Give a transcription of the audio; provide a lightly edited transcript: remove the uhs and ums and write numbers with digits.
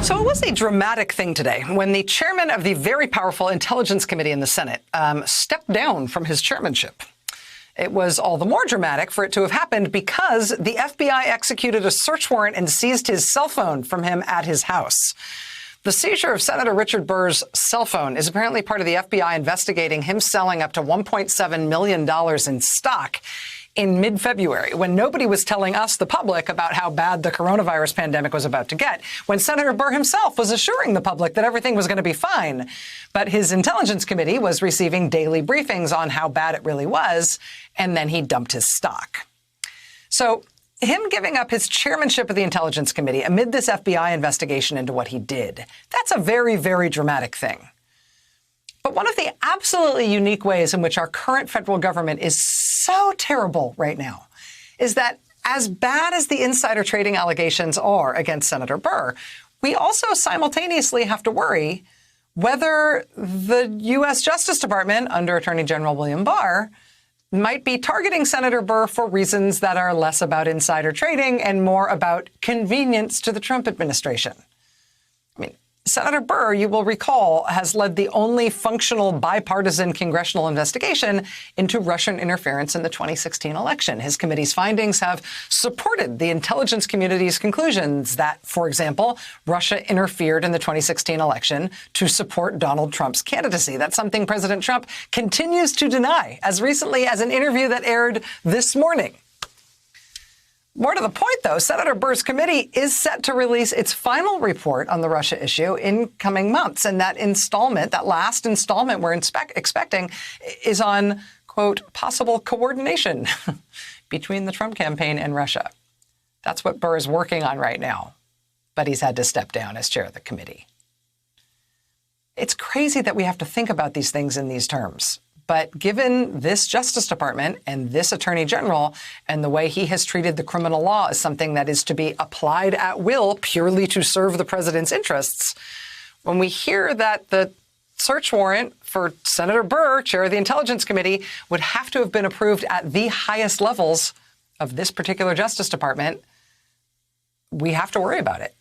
So it was a dramatic thing today when the chairman of the very powerful Intelligence Committee in the Senate stepped down from his chairmanship. It was all the more dramatic for it to have happened because the FBI executed a search warrant and seized his cell phone from him at his house. The seizure of Senator Richard Burr's cell phone is apparently part of the FBI investigating him selling up to $1.7 million in stock in mid-February, when nobody was telling us, the public, about how bad the coronavirus pandemic was about to get, when Senator Burr himself was assuring the public that everything was going to be fine. But his Intelligence Committee was receiving daily briefings on how bad it really was, and then he dumped his stock. So him giving up his chairmanship of the Intelligence Committee amid this FBI investigation into what he did, that's a very, very dramatic thing. But one of the absolutely unique ways in which our current federal government is so terrible right now is that as bad as the insider trading allegations are against Senator Burr, we also simultaneously have to worry whether the U.S. Justice Department, under Attorney General William Barr, might be targeting Senator Burr for reasons that are less about insider trading and more about convenience to the Trump administration. I mean, Senator Burr, you will recall, has led the only functional bipartisan congressional investigation into Russian interference in the 2016 election. His committee's findings have supported the intelligence community's conclusions that, for example, Russia interfered in the 2016 election to support Donald Trump's candidacy. That's something President Trump continues to deny, as recently as an interview that aired this morning. More to the point, though, Senator Burr's committee is set to release its final report on the Russia issue in coming months. And that installment, that last installment we're expecting, is on, quote, possible coordination between the Trump campaign and Russia. That's what Burr is working on right now. But he's had to step down as chair of the committee. It's crazy that we have to think about these things in these terms. But given this Justice Department and this Attorney General and the way he has treated the criminal law as something that is to be applied at will purely to serve the president's interests, when we hear that the search warrant for Senator Burr, chair of the Intelligence Committee, would have to have been approved at the highest levels of this particular Justice Department, we have to worry about it.